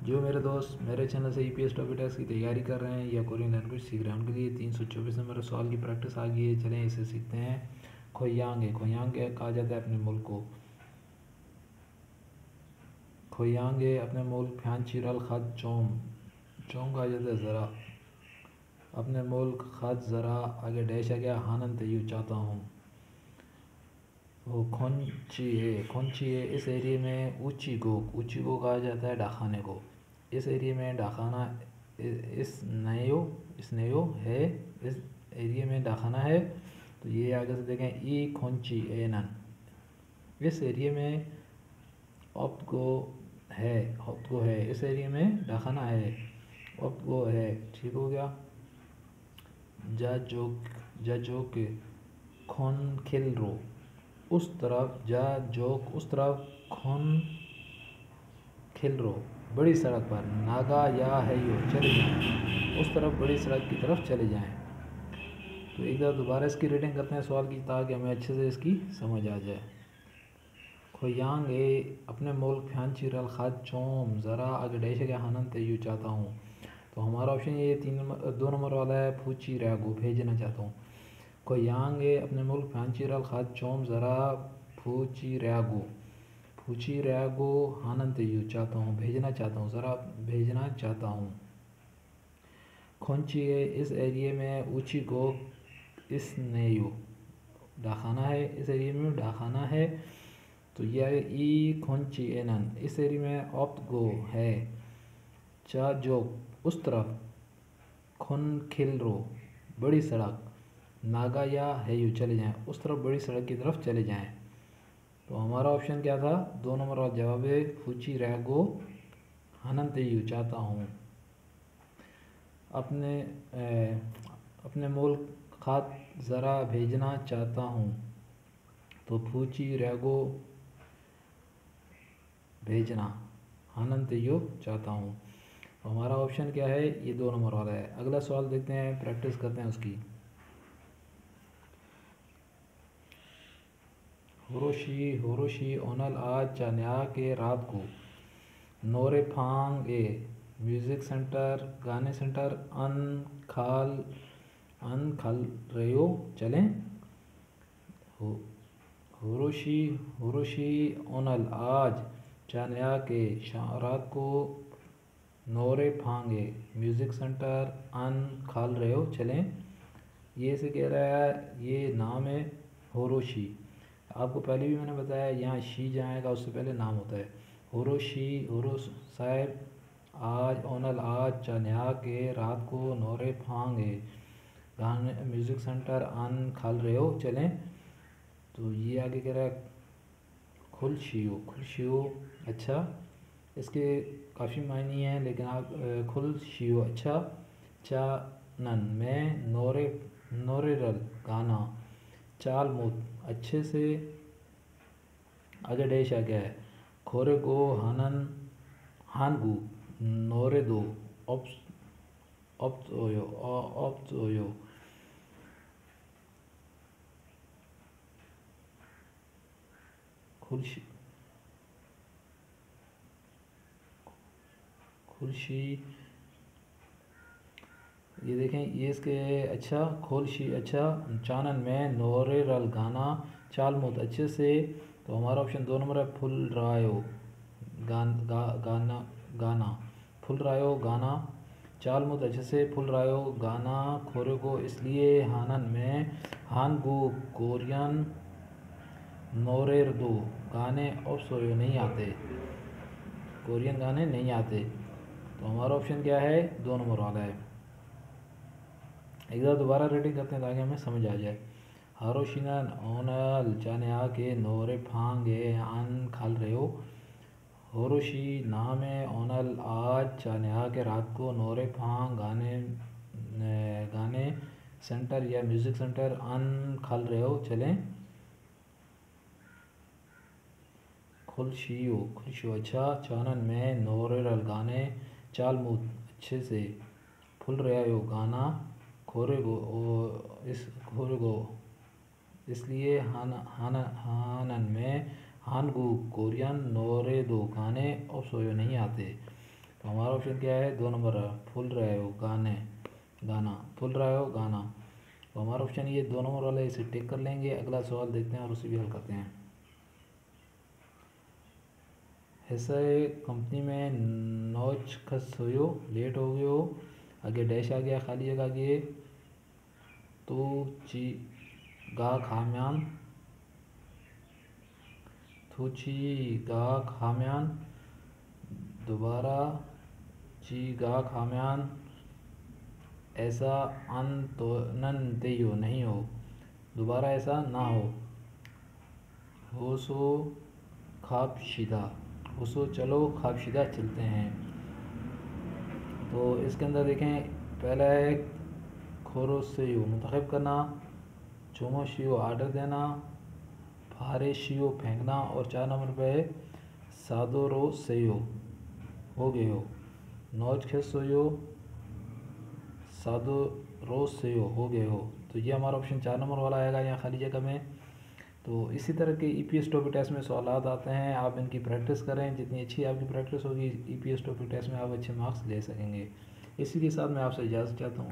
जो मेरे दोस्त मेरे चैनल से ईपीएस टॉपिक टेस्ट की तैयारी कर रहे हैं या कोरियन लैंग्वेज सीख रहे हैं उनके लिए 324 नंबर सवाल की प्रैक्टिस आ गई है। चलें इसे सीखते हैं। खोयांगे खोयांगे कहा जाता है अपने मुल्क को। खोयांगे अपने मुल्क फ्यांचिरल खत चोम चोम कहा जाता है ज़रा अपने मुल्क खत ज़रा आगे डैश आ गया हानन तयू चाहता हूँ। वो खोंची है इस एरिया में ऊंची गो कहा जाता है डाखाने को। इस एरिया में डाखाना इस नयो है इस एरिया में डाखाना है। तो ये आगे से देखें ई खोंची एनन इस एरिया में ऑप्ट गो है इस एरिया में डाखाना है ऑप्ट गो है। ठीक हो गया। जा जोक खोन खिल रो उस तरफ उस तरफ खोन खिल रो बड़ी सड़क पर नागा या है यो चले जाएं उस तरफ बड़ी सड़क की तरफ चले जाएं। तो एक बार दोबारा इसकी रीडिंग करते हैं सवाल की ताकि हमें अच्छे से इसकी समझ आ जाए। खोयांग ए अपने मुल्क फ्यांचिरल खत चोम ज़रा आगे डैश के हनन तयू चाहता हूँ। तो हमारा ऑप्शन ये 2 नंबर वाला है फूची रैगो भेजना चाहता हूँ। खोयांग ए अपने मुल्क फ्यांचिरल खत चोम ज़रा फूची रैगो हनन तयू चाहता हूँ भेजना चाहता हूँ ज़रा भेजना चाहता हूँ। खोंची ए इस एरिया में ऊंची गो इस नेयो डाखाना है इस एरिया में डाखाना है। तो यह ई खोंची एनन इस एरिया में ऑप्ट गो है। चा जोक उस तरफ खोन खिल रो बड़ी सड़क नागा या है यू चले जाएं उस तरफ बड़ी सड़क की तरफ चले जाएं। तो हमारा ऑप्शन क्या था 2 नंबर वाला जवाब है फूची रैगो हनन तयू चाहता हूँ। अपने मुल्क खत ज़रा भेजना चाहता हूँ। तो फूची रैगो भेजना हनन तयू चाहता हूँ। तो हमारा ऑप्शन क्या है ये 2 नंबर वाला है। अगला सवाल देखते हैं प्रैक्टिस करते हैं उसकी। होरोशी ओनल आज चान्या के रात को नोरे फांग ए म्यूज़िक सेंटर गाने सेंटर अन खाल रयो चलें। होरोशी ओनल आज चान्या के रात को नोरे फांगे म्यूज़िक सेंटर अन खाल रहे हो चलें। ये से कह रहा है ये नाम है होरोशी। आपको पहले भी मैंने बताया यहाँ शी जाएगा उससे पहले नाम होता है होरो साहब आज ओनल आज चान्या के रात को नोरे फांगे गाने म्यूज़िक सेंटर अन खाल रहे हो चलें। तो ये आगे कह रहा है खुलशियो अच्छा इसके काफ़ी मायने हैं लेकिन आप खुलशियो अच्छा चानन में नोरेरल गाना चाल मुत अच्छे से आगे डैश आ गया है खोरे गो हानगू नोरे दो ऑप्टोयो खुलशी ये देखें ये इसके अच्छा खोलशी अच्छा चानन में नोरे रल गाना चाल मुत अच्छे से। तो हमारा ऑप्शन 2 नंबर है फुल रायो गाना फुल रायो गाना चाल मुत अच्छे से फुल रायो गाना खोरे को इसलिए हानन में हानगू कोरियन नोरेर दो गाने ऑप्सोयो नहीं आते कोरियन गाने नहीं आते। तो हमारा ऑप्शन क्या है 2 नंबर वाला है। एक बार दोबारा रीडिंग करते हैं ताकि हमें समझ आ जाए। हारोशिनन ओनल जाने आके नोरे फांगे अन खाल रहे हो होरोशी नाम है ओनल आज जाने आके रात को नोरे फांग गाने सेंटर या म्यूज़िक सेंटर अन खाल रहे हो चलें। खुलशियो अच्छा चानन में नोरेरल गाने चाल मुत अच्छे से फुल रहा हो गाना खोरे गो इसलिए हानन में हानगू कोरियन नोरे दो गाने ऑप्सोयो नहीं आते। तो हमारा ऑप्शन क्या है, 2 नंबर है, फूल रहे हो गाना, फूल रहे हो गाना। तो हमारा ऑप्शन ये 2 नंबर वाला, इसे टिक कर लेंगे। अगला सवाल देखते हैं और उसे भी हल करते हैं। ऐसा कंपनी में नौच खस हो, लेट हो गए हो, आगे डैश आ गया, खाली जगह आगे, तो ची गा खाम्यान, तो ची गा खाम्यान, दोबारा ची गा खाम्यान, ऐसा नहीं हो, दोबारा ऐसा ना हो सो खाबशिदा, हो सो चलो खाबशिदा चलते हैं। तो इसके अंदर देखें, पहला है खोरोशियो मुंतखब करना, चोमोशियो आर्डर देना, फारेशियो फेंकना, और 4 नंबर पे है सादोरो सयो, हो गए हो, नौज खेसोयो सादो रोज से हो गए हो। तो ये हमारा ऑप्शन 4 नंबर वाला आएगा यहाँ खाली जगह में। तो इसी तरह के ईपीएस टॉपिक टेस्ट में सवाल आते हैं, आप इनकी प्रैक्टिस करें, जितनी अच्छी आपकी प्रैक्टिस होगी ईपीएस टॉपिक टेस्ट में आप अच्छे मार्क्स ले सकेंगे। इसी के साथ मैं आपसे इजाज़त चाहता हूँ।